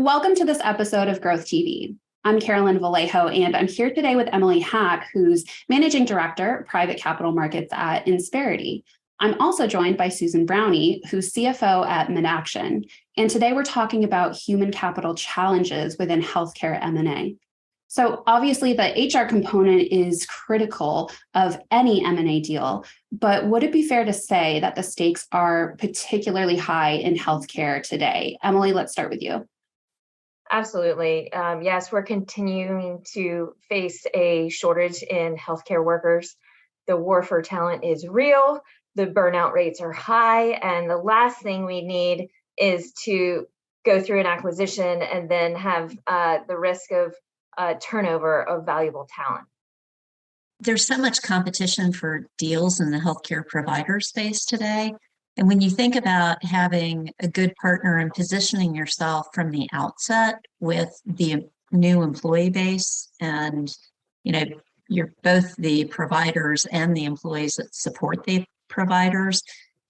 Welcome to this episode of Growth TV. I'm Carolyn Vallejo, and I'm here today with Emily Hack, who's Managing Director, Private Capital Markets at Insperity. I'm also joined by Susan Brownie, who's CFO at Medaxion, and today we're talking about human capital challenges within healthcare M&A. So obviously the HR component is critical of any M&A deal, but would it be fair to say that the stakes are particularly high in healthcare today? Emily, let's start with you. Absolutely. Yes, we're continuing to face a shortage in healthcare workers. The war for talent is real, the burnout rates are high, and the last thing we need is to go through an acquisition and then have the risk of turnover of valuable talent. There's so much competition for deals in the healthcare provider space today. And when you think about having a good partner and positioning yourself from the outset with the new employee base, and you're both the providers and the employees that support the providers,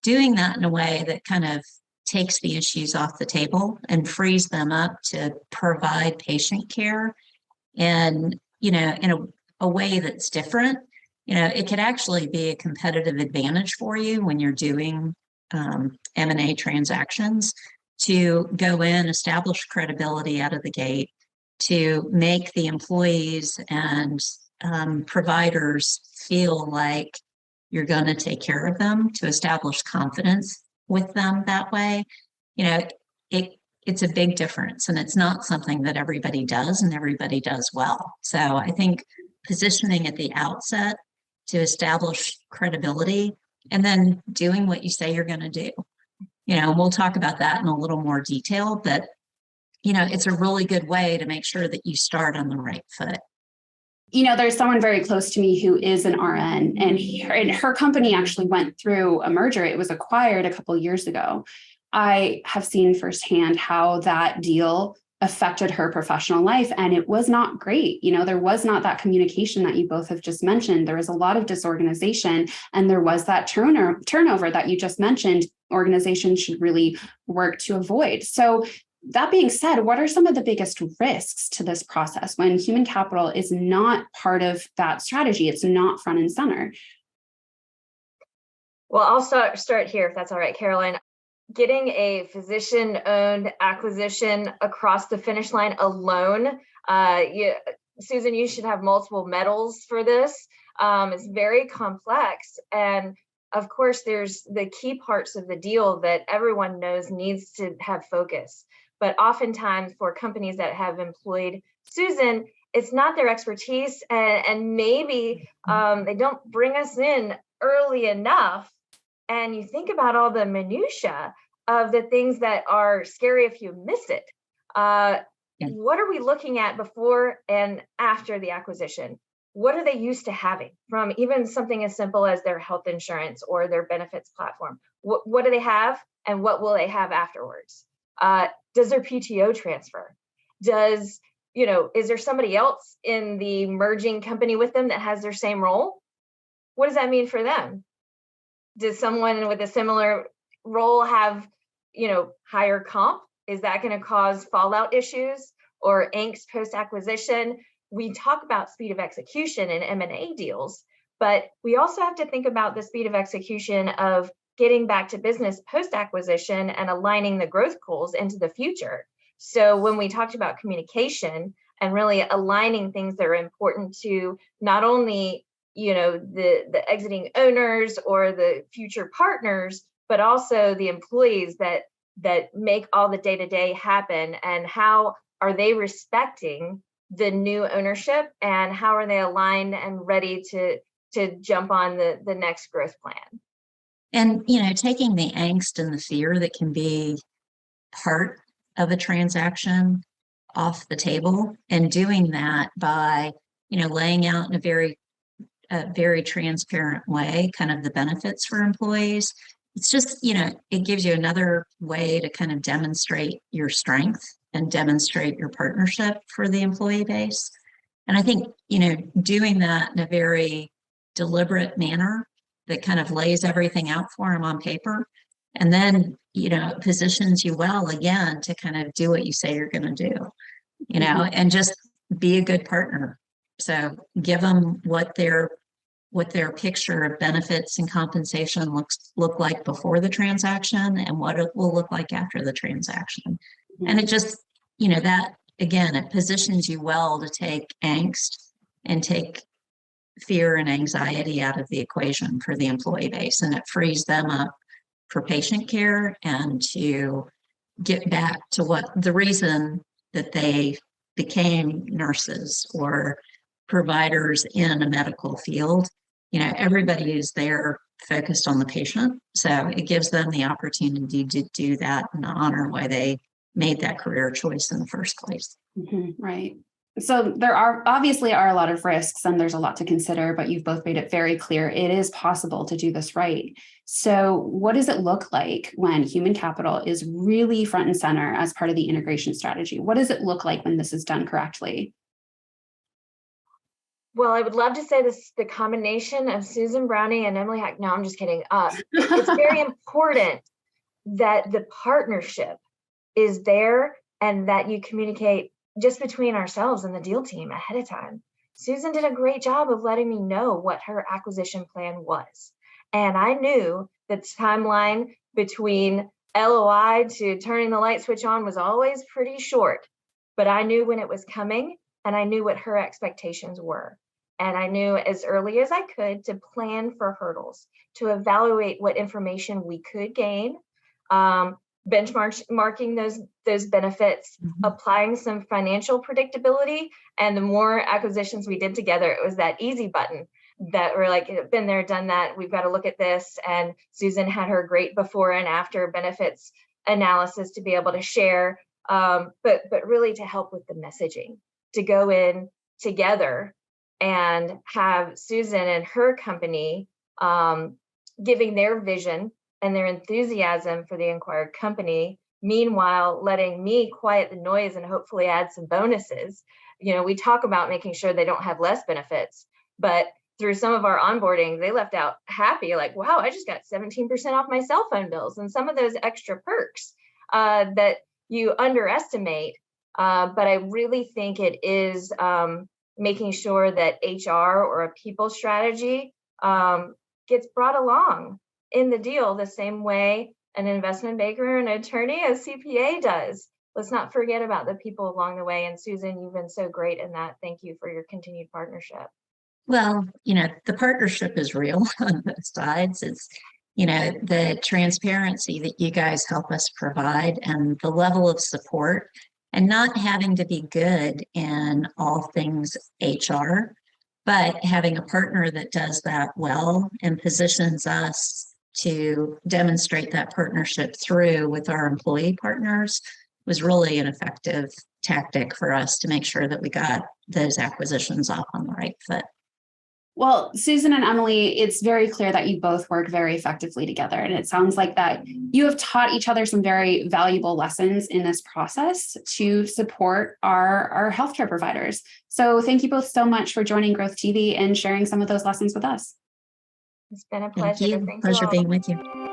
doing that in a way that kind of takes the issues off the table and frees them up to provide patient care and in a way that's different. It could actually be a competitive advantage for you when you're doing M&A transactions to go in, establish credibility out of the gate, to make the employees and providers feel like you're going to take care of them, to establish confidence with them that way. It's a big difference, and it's not something that everybody does and everybody does well. So I think positioning at the outset to establish credibility and then doing what you say you're going to do. We'll talk about that in a little more detail, but it's a really good way to make sure that you start on the right foot. There's someone very close to me who is an RN, and her company actually went through a merger. It was acquired a couple of years ago. I have seen firsthand how that deal affected her professional life, and it was not great. There was not that communication that you both have just mentioned. There was a lot of disorganization, and there was that turnover that you just mentioned. Organizations should really work to avoid. So that being said, what are some of the biggest risks to this process when human capital is not part of that strategy? It's not front and center. Well, I'll start here, if that's all right, Caroline. Getting a physician-owned acquisition across the finish line alone, Susan, you should have multiple medals for this. It's very complex. And of course, there's the key parts of the deal that everyone knows needs to have focus. But oftentimes for companies that have employed Susan, it's not their expertise, and maybe they don't bring us in early enough. And you think about all the minutia of the things that are scary if you miss it. What are we looking at before and after the acquisition? What are they used to having from even something as simple as their health insurance or their benefits platform? What do they have, and what will they have afterwards? Does their PTO transfer? Is there somebody else in the merging company with them that has their same role? What does that mean for them? Does someone with a similar role have, higher comp? Is that going to cause fallout issues or angst post-acquisition? We talk about speed of execution in M&A deals, but we also have to think about the speed of execution of getting back to business post-acquisition and aligning the growth goals into the future. So when we talked about communication and really aligning things that are important to not only the exiting owners or the future partners, but also the employees that make all the day-to-day happen, and how are they respecting the new ownership, and how are they aligned and ready to jump on the next growth plan. And taking the angst and the fear that can be part of a transaction off the table, and doing that by laying out in a very transparent way, kind of the benefits for employees. It's just, it gives you another way to kind of demonstrate your strength and demonstrate your partnership for the employee base. And I think, doing that in a very deliberate manner that kind of lays everything out for them on paper And then, it positions you well again to kind of do what you say you're going to do, and just be a good partner. So give them what their picture of benefits and compensation look like before the transaction and what it will look like after the transaction. And it just, that again, it positions you well to take angst and take fear and anxiety out of the equation for the employee base. And it frees them up for patient care and to get back to what the reason that they became nurses or providers in a medical field. Everybody is there focused on the patient. So it gives them the opportunity to do that and honor why they made that career choice in the first place. Right. So there are obviously a lot of risks and there's a lot to consider, but you've both made it very clear it is possible to do this right. So what does it look like when human capital is really front and center as part of the integration strategy? What does it look like when this is done correctly? Well, I would love to say this, the combination of Susan Brownie and Emily Hack. No, I'm just kidding. It's very important that the partnership is there and that you communicate just between ourselves and the deal team ahead of time. Susan did a great job of letting me know what her acquisition plan was. And I knew that the timeline between LOI to turning the light switch on was always pretty short, but I knew when it was coming and I knew what her expectations were. And I knew as early as I could to plan for hurdles, to evaluate what information we could gain, benchmarking those benefits, applying some financial predictability. And the more acquisitions we did together, it was that easy button that we're like, been there, done that. We've got to look at this. And Susan had her great before and after benefits analysis to be able to share, but really to help with the messaging, to go in together and have Susan and her company giving their vision and their enthusiasm for the acquired company, meanwhile letting me quiet the noise and hopefully add some bonuses. We talk about making sure they don't have less benefits, but through some of our onboarding, they left out happy, like, wow, I just got 17% off my cell phone bills and some of those extra perks that you underestimate. But I really think it is making sure that HR or a people strategy gets brought along in the deal the same way an investment banker or an attorney, a CPA does. Let's not forget about the people along the way. And Susan, you've been so great in that. Thank you for your continued partnership. Well, the partnership is real on both sides. It's, the transparency that you guys help us provide and the level of support and not having to be good in all things HR, but having a partner that does that well and positions us to demonstrate that partnership through with our employee partners was really an effective tactic for us to make sure that we got those acquisitions off on the right foot. Well, Susan and Emily, it's very clear that you both work very effectively together. And it sounds like that you have taught each other some very valuable lessons in this process to support our healthcare providers. So thank you both so much for joining GrowthTV and sharing some of those lessons with us. It's been a pleasure. Thank you. Pleasure being with you.